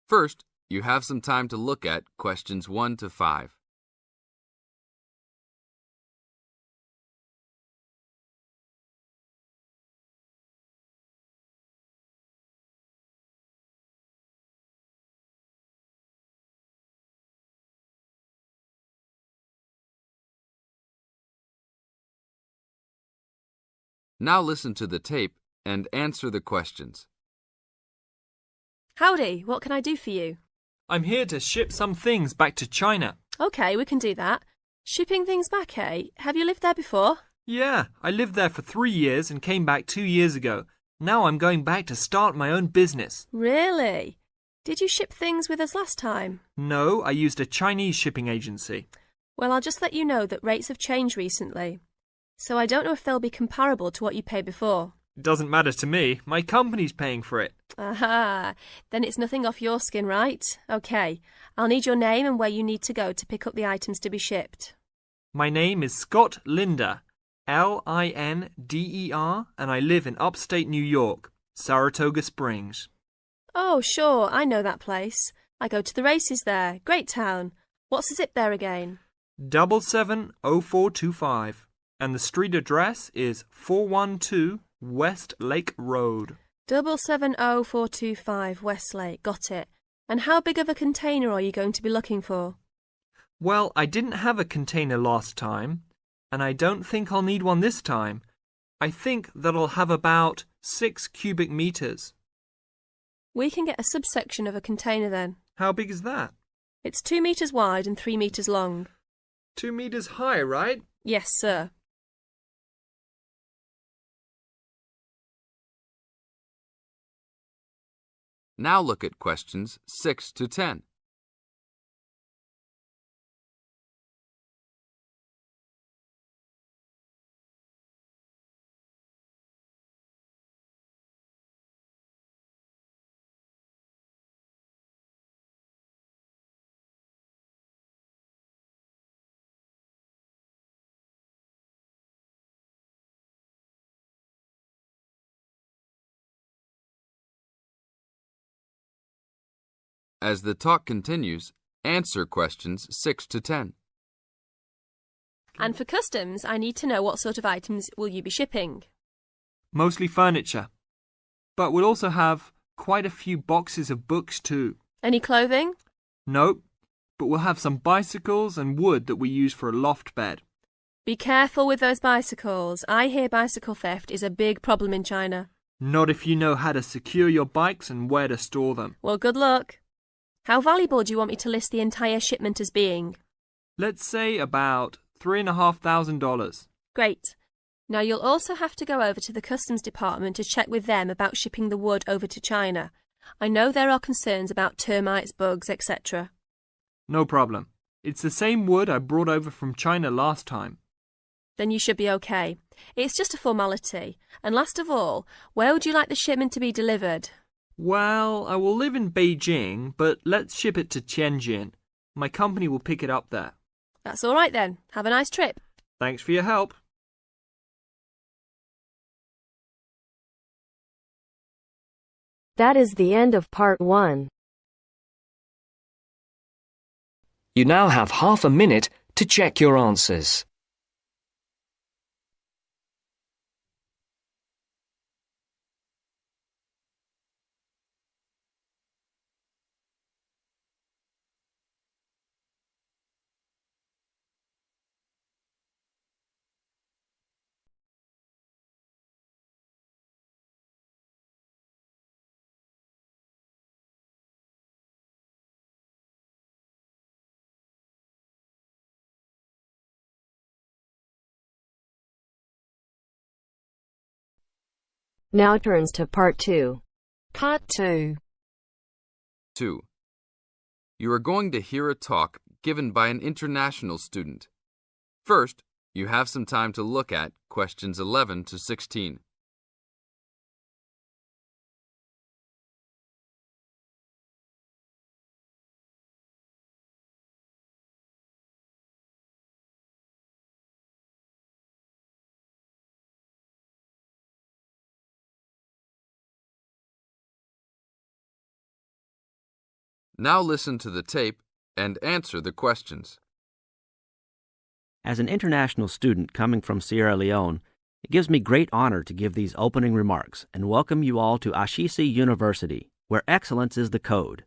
First, you have some time to look at questions 1 to 5. Now listen to the tape and answer the questions. Howdy, what can I do for you? I'm here to ship some things back to China. Okay, we can do that. Shipping things back, eh? Have you lived there before? Yeah, I lived there for 3 years and came back 2 years ago. Now I'm going back to start my own business. Really? Did you ship things with us last time? No, I used a Chinese shipping agency. Well, I'll just let you know that rates have changed recently. So I don't know if they'll be comparable to what you paid before. It doesn't matter to me. My company's paying for it. Aha, then it's nothing off your skin, right? Okay, I'll need your name and where you need to go to pick up the items to be shipped. My name is Scott Linder, Linder, and I live in upstate New York, Saratoga Springs. Oh, sure, I know that place. I go to the races there. Great town. What's the zip there again? 770425. And the street address is 412 West Lake Road. 770425 Westlake, got it. And how big of a container are you going to be looking for? Well, I didn't have a container last time, and I don't think I'll need one this time. I think that I'll have about 6 cubic meters. We can get a subsection of a container then. How big is that? It's 2 meters wide and 3 meters long. 2 meters high, right? Yes, sir. Now look at questions 6 to 10. As the talk continues, answer questions 6 to 10. And for customs, I need to know what sort of items will you be shipping? Mostly furniture. But we'll also have quite a few boxes of books too. Any clothing? Nope, but we'll have some bicycles and wood that we use for a loft bed. Be careful with those bicycles. I hear bicycle theft is a big problem in China. Not if you know how to secure your bikes and where to store them. Well, good luck. How valuable do you want me to list the entire shipment as being? Let's say about $3,500. Great. Now you'll also have to go over to the customs department to check with them about shipping the wood over to China. I know there are concerns about termites, bugs, etc. No problem. It's the same wood I brought over from China last time. Then you should be okay. It's just a formality. And last of all, where would you like the shipment to be delivered? Well, I will live in Beijing, but let's ship it to Tianjin. My company will pick it up there. That's all right then. Have a nice trip. Thanks for your help. That is the end of part 1. You now have half a minute to check your answers. Now turns to part 2. Part 2. 2. You are going to hear a talk given by an international student. First, you have some time to look at questions 11 to 16. Now listen to the tape and answer the questions. As an international student coming from Sierra Leone, it gives me great honor to give these opening remarks and welcome you all to Ashesi University, where excellence is the code.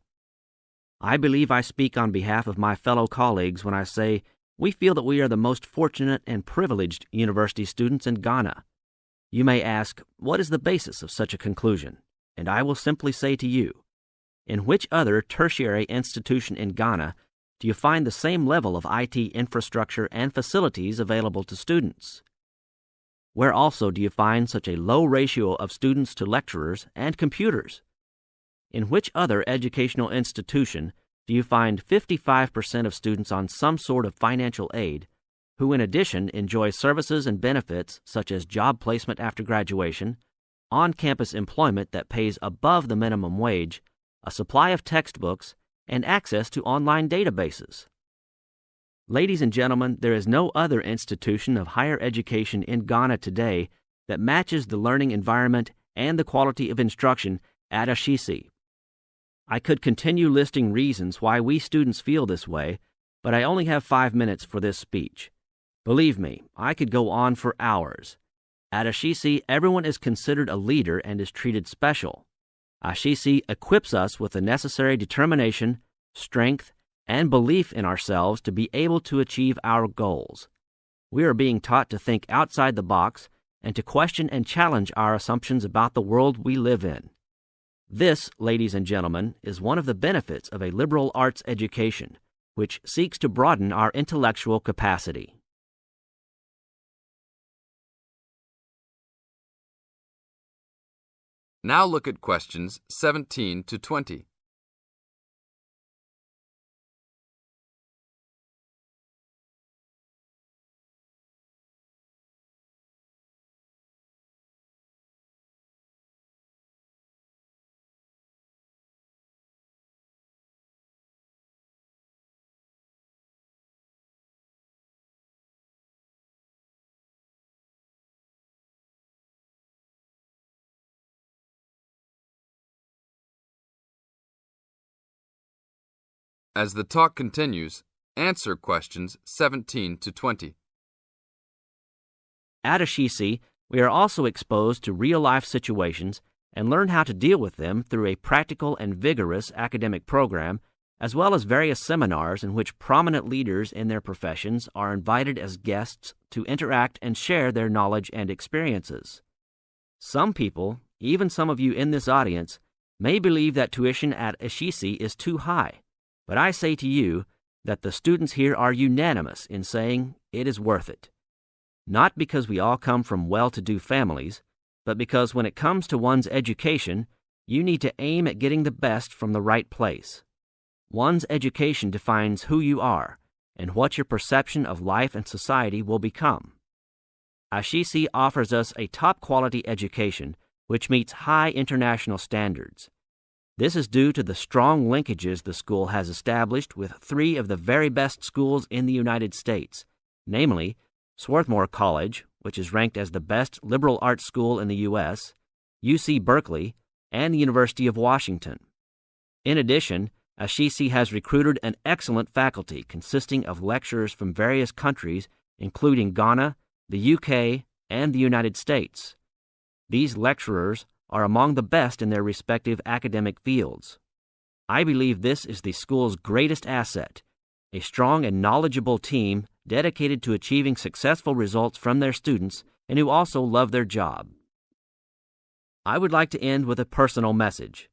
I believe I speak on behalf of my fellow colleagues when I say we feel that we are the most fortunate and privileged university students in Ghana. You may ask, what is the basis of such a conclusion? And I will simply say to you, in which other tertiary institution in Ghana do you find the same level of IT infrastructure and facilities available to students? Where also do you find such a low ratio of students to lecturers and computers? In which other educational institution do you find 55% of students on some sort of financial aid, who in addition enjoy services and benefits such as job placement after graduation, on-campus employment that pays above the minimum wage, a supply of textbooks, and access to online databases? Ladies and gentlemen, there is no other institution of higher education in Ghana today that matches the learning environment and the quality of instruction at Ashesi. I could continue listing reasons why we students feel this way, but I only have 5 minutes for this speech. Believe me, I could go on for hours. At Ashesi, everyone is considered a leader and is treated special. Ashesi equips us with the necessary determination, strength, and belief in ourselves to be able to achieve our goals. We are being taught to think outside the box and to question and challenge our assumptions about the world we live in. This, ladies and gentlemen, is one of the benefits of a liberal arts education, which seeks to broaden our intellectual capacity. Now look at questions 17 to 20. As the talk continues, answer questions 17 to 20. At Ashesi, we are also exposed to real-life situations and learn how to deal with them through a practical and vigorous academic program, as well as various seminars in which prominent leaders in their professions are invited as guests to interact and share their knowledge and experiences. Some people, even some of you in this audience, may believe that tuition at Ashesi is too high, but I say to you that the students here are unanimous in saying it is worth it. Not because we all come from well-to-do families, but because when it comes to one's education, you need to aim at getting the best from the right place. One's education defines who you are and what your perception of life and society will become. Ashesi offers us a top-quality education which meets high international standards. This is due to the strong linkages the school has established with 3 of the very best schools in the United States, namely Swarthmore College, which is ranked as the best liberal arts school in the U.S., UC Berkeley, and the University of Washington. In addition, Ashesi has recruited an excellent faculty consisting of lecturers from various countries, including Ghana, the UK, and the United States. These lecturers are among the best in their respective academic fields. I believe this is the school's greatest asset, a strong and knowledgeable team dedicated to achieving successful results from their students and who also love their job. I would like to end with a personal message.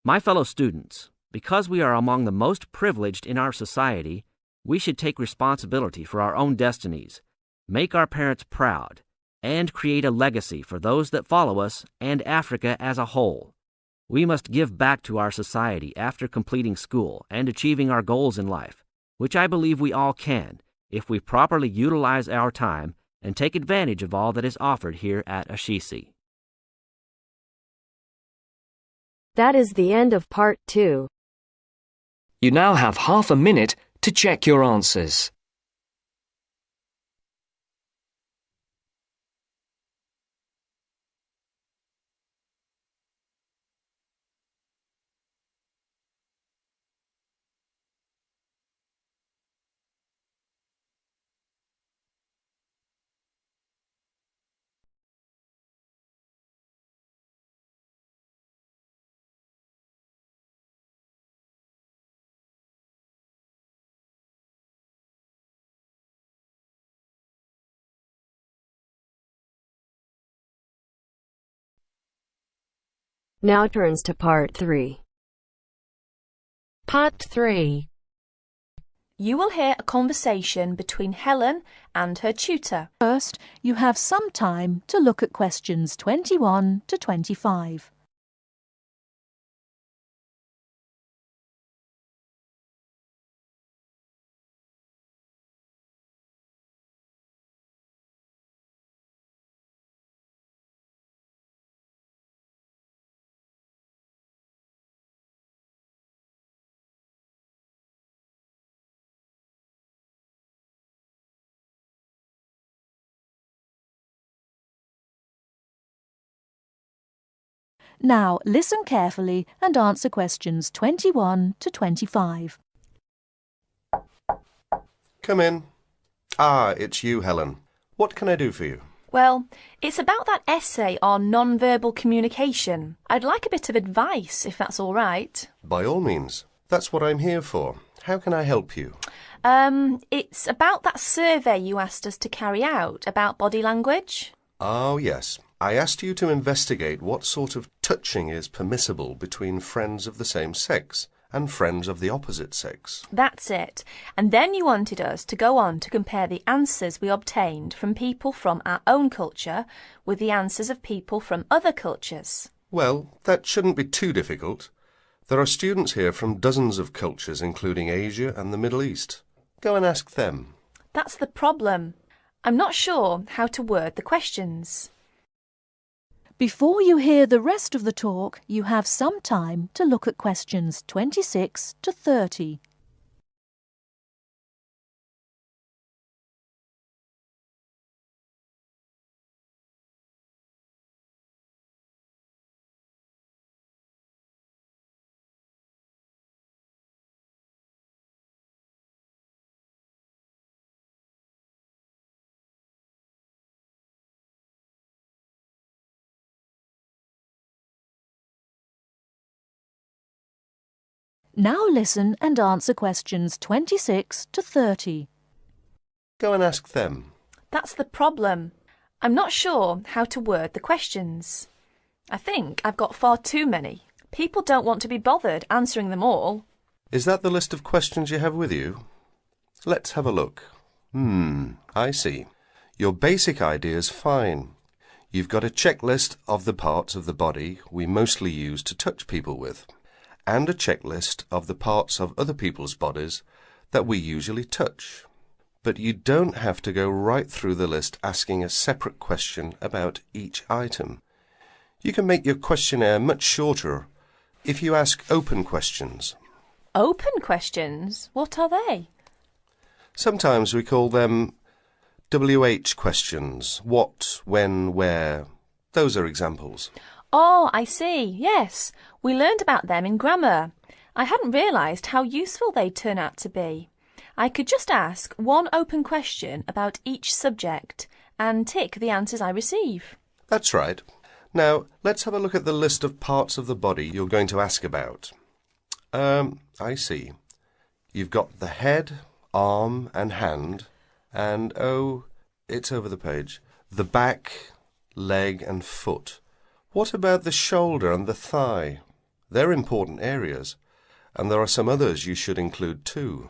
My fellow students, because we are among the most privileged in our society, we should take responsibility for our own destinies, make our parents proud, and create a legacy for those that follow us and Africa as a whole. We must give back to our society after completing school and achieving our goals in life, which I believe we all can if we properly utilize our time and take advantage of all that is offered here at Ashesi. That is the end of part 2. You now have half a minute to check your answers. now turns to part 3. Part 3. You will hear a conversation between Helen and her tutor. First, you have some time to look at questions 21 to 25. Now, listen carefully and answer questions 21 to 25. Come in. Ah, it's you, Helen. What can I do for you? Well, it's about that essay on non-verbal communication. I'd like a bit of advice, if that's all right. By all means. That's what I'm here for. How can I help you? It's about that survey you asked us to carry out about body language. Oh, yes. I asked you to investigate what sort of touching is permissible between friends of the same sex and friends of the opposite sex. That's it. And then you wanted us to go on to compare the answers we obtained from people from our own culture with the answers of people from other cultures. Well, that shouldn't be too difficult. There are students here from dozens of cultures, including Asia and the Middle East. Go and ask them. That's the problem. I'm not sure how to word the questions. Before you hear the rest of the talk, you have some time to look at questions 26 to 30. Now listen and answer questions 26 to 30. Go and ask them. That's the problem. I'm not sure how to word the questions. I think I've got far too many. People don't want to be bothered answering them all. Is that the list of questions you have with you? Let's have a look. I see. Your basic idea is fine. You've got a checklist of the parts of the body we mostly use to touch people with, and a checklist of the parts of other people's bodies that we usually touch. But you don't have to go right through the list asking a separate question about each item. You can make your questionnaire much shorter if you ask open questions. Open questions? What are they? Sometimes we call them WH questions. What, when, where. Those are examples. Oh, I see. Yes, we learned about them in grammar. I hadn't realised how useful they'd turn out to be. I could just ask one open question about each subject and tick the answers I receive. That's right. Now, let's have a look at the list of parts of the body you're going to ask about. I see. You've got the head, arm and hand, and, oh, it's over the page, the back, leg and foot. What about the shoulder and the thigh? They're important areas, and there are some others you should include too.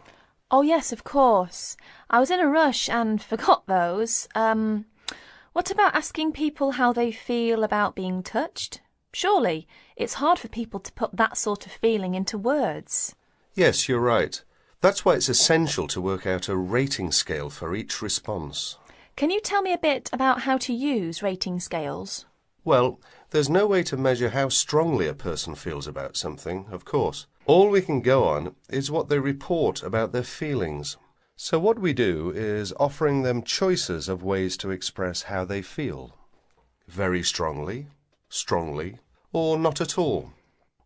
Oh, yes, of course. I was in a rush and forgot those. What about asking people how they feel about being touched? Surely it's hard for people to put that sort of feeling into words. Yes, you're right. That's why it's essential to work out a rating scale for each response. Can you tell me a bit about how to use rating scales? Well, there's no way to measure how strongly a person feels about something, of course. All we can go on is what they report about their feelings. So what we do is offering them choices of ways to express how they feel. Very strongly, strongly, or not at all.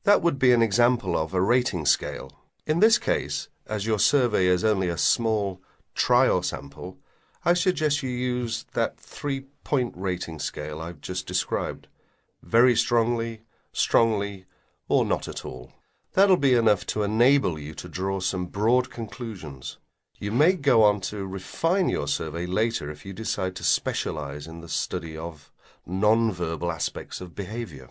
That would be an example of a rating scale. In this case, as your survey is only a small trial sample, I suggest you use that 3-point rating scale I've just described. Very strongly, strongly, or not at all. That'll be enough to enable you to draw some broad conclusions. You may go on to refine your survey later if you decide to specialize in the study of non-verbal aspects of behavior.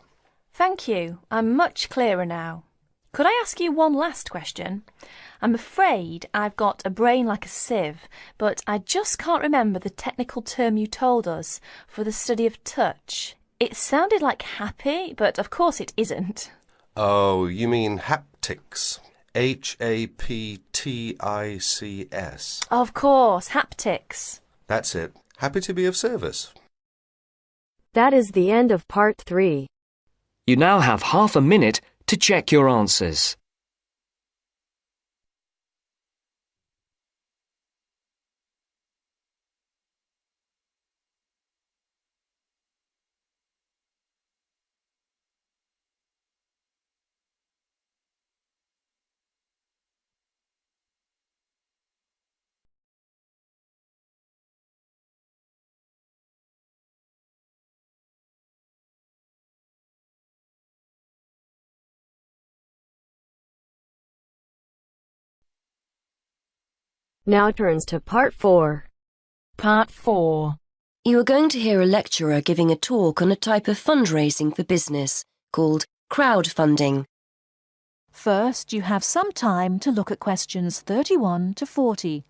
Thank you. I'm much clearer now. Could I ask you one last question? I'm afraid I've got a brain like a sieve, but I just can't remember the technical term you told us for the study of touch. It sounded like happy, but of course it isn't. Oh, you mean haptics. Haptics. Of course, haptics. That's it. Happy to be of service. That is the end of part 3. You now have half a minute to check your answers. Now turns to part 4. Part 4. You are going to hear a lecturer giving a talk on a type of fundraising for business called crowdfunding. First, you have some time to look at questions 31 to 40.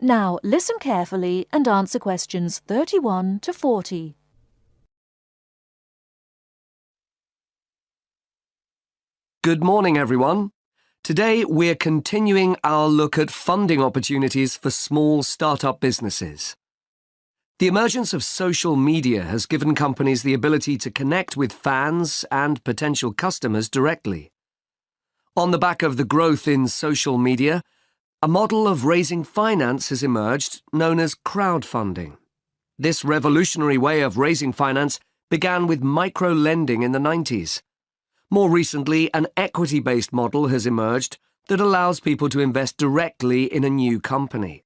Now listen carefully and answer questions 31 to 40. Good morning, everyone. Today we're continuing our look at funding opportunities for small startup businesses. The emergence of social media has given companies the ability to connect with fans and potential customers directly. On the back of the growth in social media, a model of raising finance has emerged known as crowdfunding. This revolutionary way of raising finance began with micro-lending in the 90s. More recently, an equity-based model has emerged that allows people to invest directly in a new company.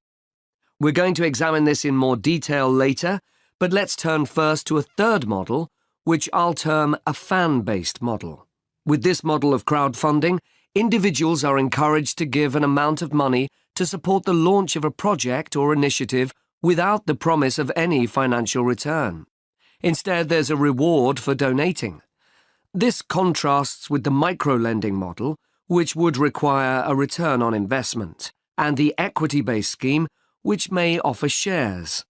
We're going to examine this in more detail later, but let's turn first to a third model, which I'll term a fan-based model. With this model of crowdfunding, individuals are encouraged to give an amount of money to support the launch of a project or initiative without the promise of any financial return. Instead, there's a reward for donating. This contrasts with the micro-lending model, which would require a return on investment, and the equity-based scheme, which may offer shares.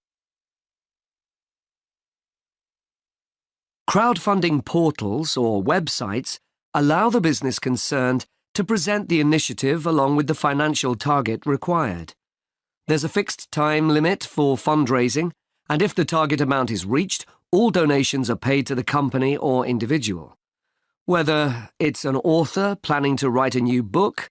Crowdfunding portals or websites allow the business concerned to present the initiative along with the financial target required. There's a fixed time limit for fundraising, and if the target amount is reached, all donations are paid to the company or individual. Whether it's an author planning to write a new book,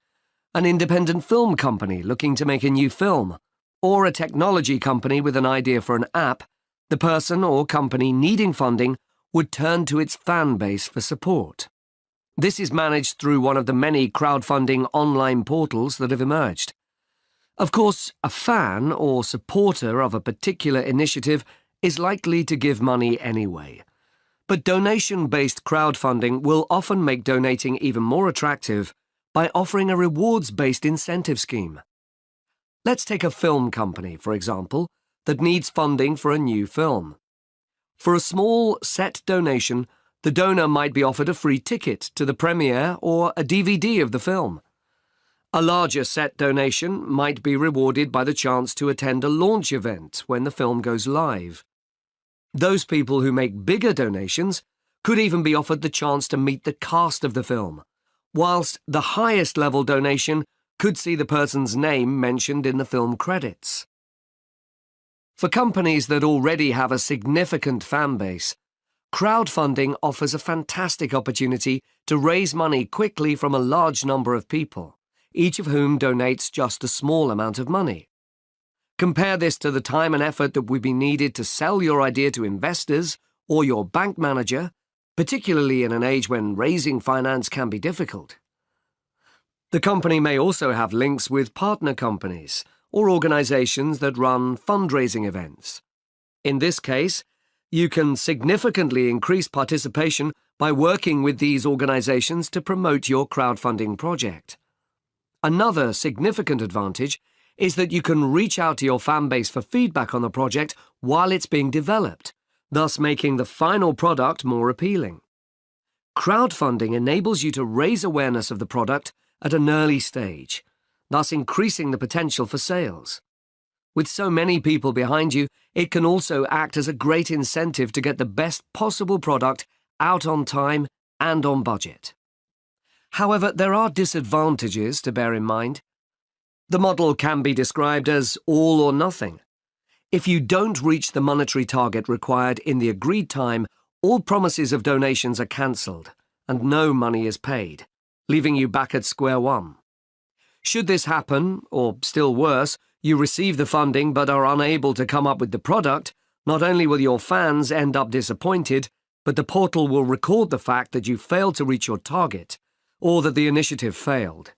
an independent film company looking to make a new film, or a technology company with an idea for an app, the person or company needing funding would turn to its fan base for support. This is managed through one of the many crowdfunding online portals that have emerged. Of course, a fan or supporter of a particular initiative is likely to give money anyway. But donation-based crowdfunding will often make donating even more attractive by offering a rewards-based incentive scheme. Let's take a film company, for example, that needs funding for a new film. For a small set donation, the donor might be offered a free ticket to the premiere or a DVD of the film. A larger set donation might be rewarded by the chance to attend a launch event when the film goes live. Those people who make bigger donations could even be offered the chance to meet the cast of the film, whilst the highest level donation could see the person's name mentioned in the film credits. For companies that already have a significant fan base, crowdfunding offers a fantastic opportunity to raise money quickly from a large number of people, each of whom donates just a small amount of money. Compare this to the time and effort that would be needed to sell your idea to investors or your bank manager, particularly in an age when raising finance can be difficult. The company may also have links with partner companies or organizations that run fundraising events. In this case, you can significantly increase participation by working with these organizations to promote your crowdfunding project. Another significant advantage is that you can reach out to your fan base for feedback on the project while it's being developed, thus making the final product more appealing. Crowdfunding enables you to raise awareness of the product at an early stage, thus increasing the potential for sales. With so many people behind you, it can also act as a great incentive to get the best possible product out on time and on budget. However, there are disadvantages to bear in mind. The model can be described as all or nothing. If you don't reach the monetary target required in the agreed time, all promises of donations are cancelled and no money is paid, leaving you back at square one. Should this happen, or still worse, you receive the funding but are unable to come up with the product, not only will your fans end up disappointed, but the portal will record the fact that you failed to reach your target, or that the initiative failed.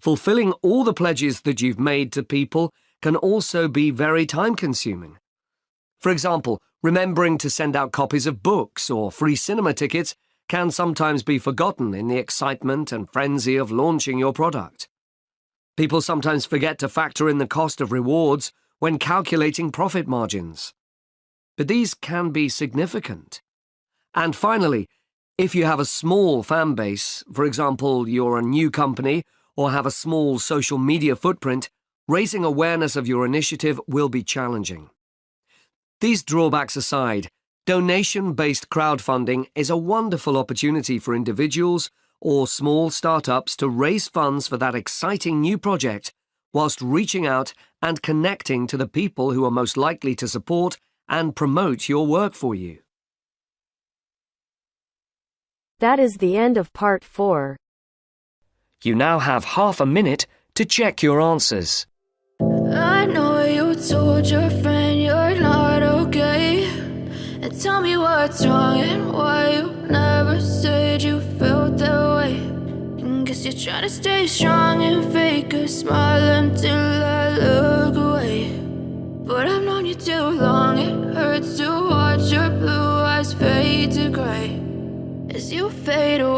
Fulfilling all the pledges that you've made to people can also be very time-consuming. For example, remembering to send out copies of books or free cinema tickets can sometimes be forgotten in the excitement and frenzy of launching your product. People sometimes forget to factor in the cost of rewards when calculating profit margins. But these can be significant. And finally, if you have a small fan base, for example, you're a new company or have a small social media footprint, raising awareness of your initiative will be challenging. These drawbacks aside, donation-based crowdfunding is a wonderful opportunity for individuals or small startups to raise funds for that exciting new project whilst reaching out and connecting to the people who are most likely to support and promote your work for you. That is the end of part 4. You now have half a minute to check your answers. I know you told your friend you're not okay, and tell me what's wrong and why you never said you felt that way. And guess you're trying to stay strong and fake a smile until I look away. But I've known you too long, it hurts to watch your blue eyes fade to gray as you fade away.